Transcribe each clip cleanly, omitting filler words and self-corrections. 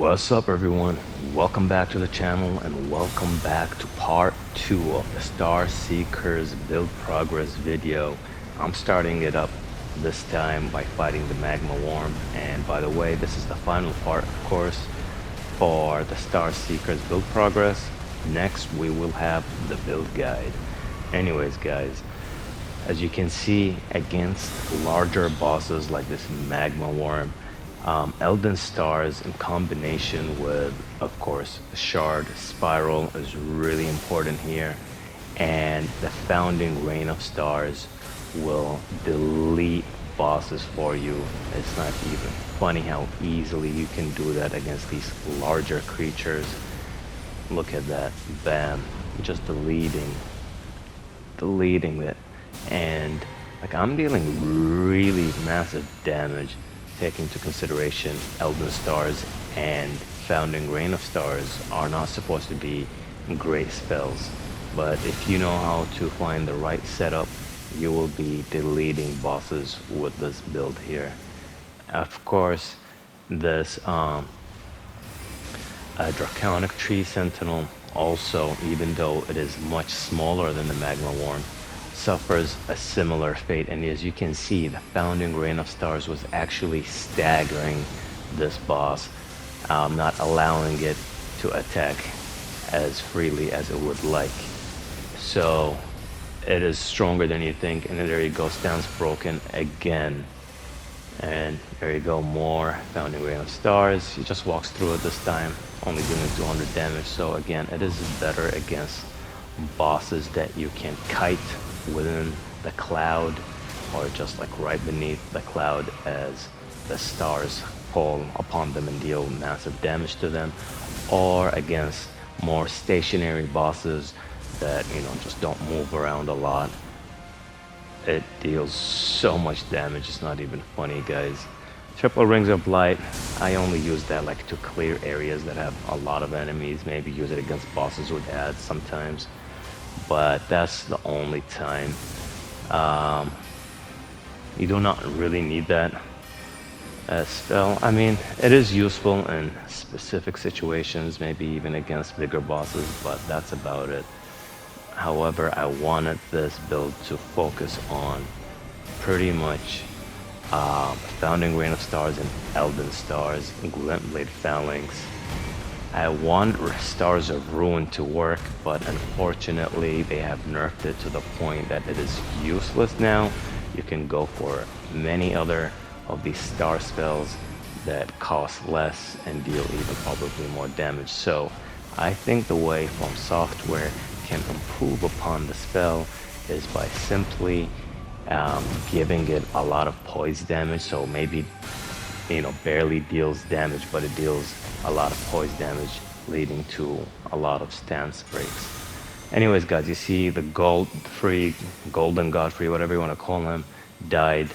What's up everyone? Welcome back to the channel and welcome back to part 2 of the Star Seekers build progress video. I'm starting it up this time by fighting the magma worm, and by the way, this is the final part of course for the Star Seekers build progress. Next we will have the build guide. Anyways guys, as you can see, against larger bosses like this magma worm, Elden stars in combination with, of course, shard spiral is really important here, and the founding rain of stars will delete bosses for you. It's not even funny how easily you can do that against these larger creatures. Look at that, bam, just deleting it. And like, I'm dealing really massive damage, taking into consideration Elden Stars and Founding Rain of Stars are not supposed to be great spells, but if you know how to find the right setup, you will be deleting bosses with this build here. Of course, this Draconic Tree Sentinel also, even though it is much smaller than the Magma Worm, suffers a similar fate, and as you can see, the Founding Rain of Stars was actually staggering this boss, not allowing it to attack as freely as it would like. So it is stronger than you think, and there you go, stands broken again. And there you go, more Founding Rain of Stars. He just walks through it this time, only doing 200 damage. So again, it is better against bosses that you can kite within the cloud, or just like right beneath the cloud as the stars fall upon them and deal massive damage to them, or against more stationary bosses that, you know, just don't move around a lot. It deals so much damage, it's not even funny, guys. Triple Rings of Light, I only use that like to clear areas that have a lot of enemies, maybe use it against bosses with ads sometimes, but that's the only time. You do not really need that spell. I mean, it is useful in specific situations, maybe even against bigger bosses, but that's about it. However, I wanted this build to focus on pretty much Founding Rain of Stars and Elden Stars and Glintblade Phalanx. I want Stars of Ruin to work, but unfortunately they have nerfed it to the point that it is useless now. You can go for many other of these star spells that cost less and deal even probably more damage. So I think the way From Software can improve upon the spell is by simply giving it a lot of poise damage. So maybe, you know, barely deals damage, but it deals a lot of poise damage, leading to a lot of stance breaks. Anyways guys, you see the golden godfrey, whatever you want to call him, died.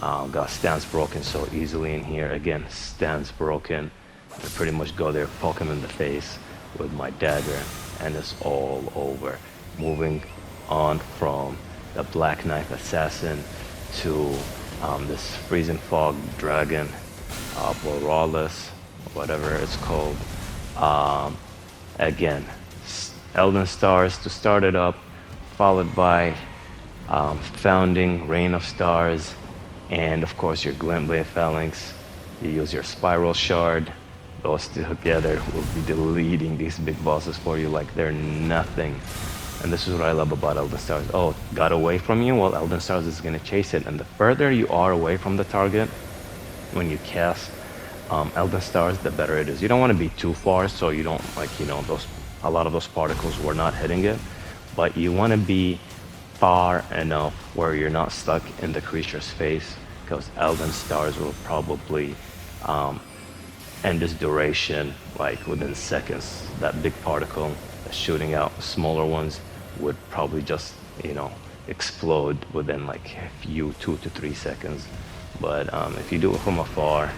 Got stance broken so easily in here. Again, stance broken. I pretty much go there, poke him in the face with my dagger, and it's all over. Moving on from the Black Knife Assassin to this Freezing Fog Dragon, Borealis, whatever it's called. Again, Elden Stars to start it up, followed by Founding Rain of Stars, and of course your Glintblade Phalanx. You use your Spiral Shard. Those two together will be deleting these big bosses for you like they're nothing. And this is what I love about Elden Stars. Oh, got away from you? Well, Elden Stars is going to chase it, and the further you are away from the target when you cast Elden Stars, the better it is. You don't want to be too far, so you don't, like, you know, a lot of those particles were not hitting it, but you want to be far enough where you're not stuck in the creature's face, because Elden Stars will probably end this duration like within seconds. That big particle that's shooting out smaller ones would probably just, you know, explode within like a few 2 to 3 seconds. But if you do it from afar,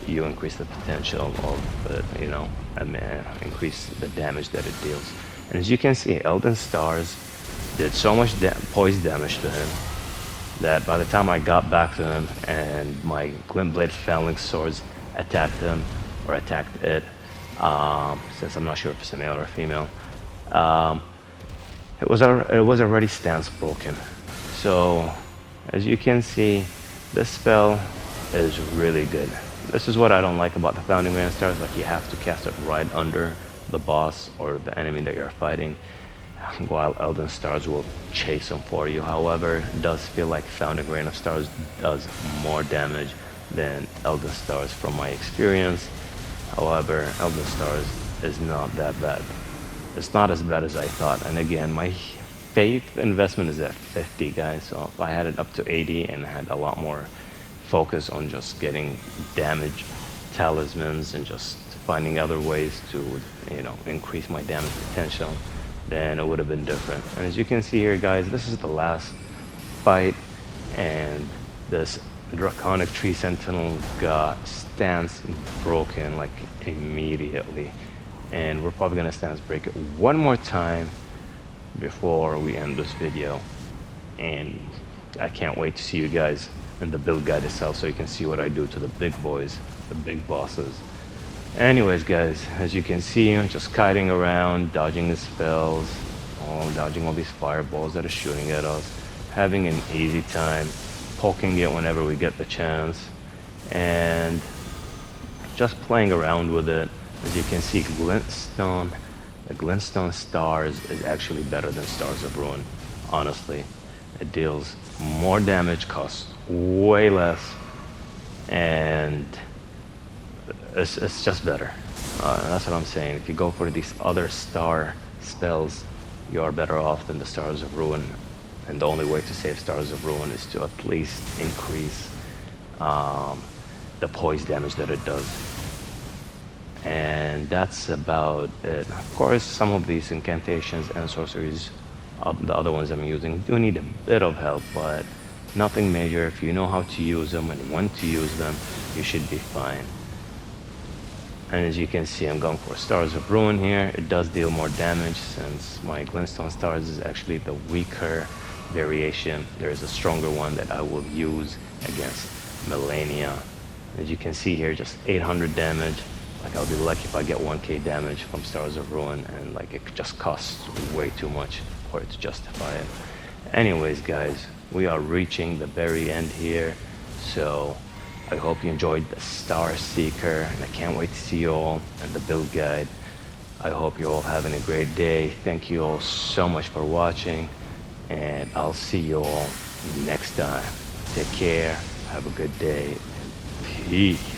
you increase the potential of it, you know, and increase the damage that it deals. And as you can see, Elden Stars did so much poise damage to him that by the time I got back to him and my Glintblade Phalanx swords attacked him, or attacked it, since I'm not sure if it's a male or a female. Um, it was already stance broken. So as you can see, this spell is really good. This is what I don't like about the Founding Grand Stars, like you have to cast it right under the boss or the enemy that you're fighting, while Elden Stars will chase them for you. However, it does feel like Founding Rain of Stars does more damage than Elden Stars from my experience. However, Elden Stars is not that bad. It's not as bad as I thought. And again, my faith investment is at 50, guys. So if I had it up to 80 and had a lot more focus on just getting damage talismans and just finding other ways to, increase my damage potential, then it would have been different. And as you can see here, guys, this is the last fight, and this Draconic Tree Sentinel got stance broken like immediately. And we're probably gonna stance break it one more time before we end this video. And I can't wait to see you guys in the build guide itself so you can see what I do to the big boys, the big bosses. Anyways, guys, as you can see, I'm just kiting around, dodging the spells, dodging all these fireballs that are shooting at us, having an easy time, poking it whenever we get the chance, and just playing around with it. As you can see, Glintstone, the Glintstone Stars is actually better than Stars of Ruin, honestly. It deals more damage, costs way less, and it's just better. That's what I'm saying. If you go for these other star spells, you are better off than the Stars of Ruin. And the only way to save Stars of Ruin is to at least increase the poise damage that it does. And that's about it. Of course, some of these incantations and sorceries, the other ones I'm using, do need a bit of help, but nothing major. If you know how to use them and when to use them, you should be fine. And as you can see, I'm going for Stars of Ruin here. It does deal more damage since my Glintstone Stars is actually the weaker variation. There is a stronger one that I will use against Melania. As you can see here, just 800 damage. Like, I'll be lucky if I get 1k damage from Stars of Ruin, and like it just costs way too much for it to justify it. Anyways, guys, we are reaching the very end here, so I hope you enjoyed the Star Seeker, and I can't wait to see you all in the build guide. I hope you're all having a great day. Thank you all so much for watching, and I'll see you all next time. Take care, have a good day, and peace.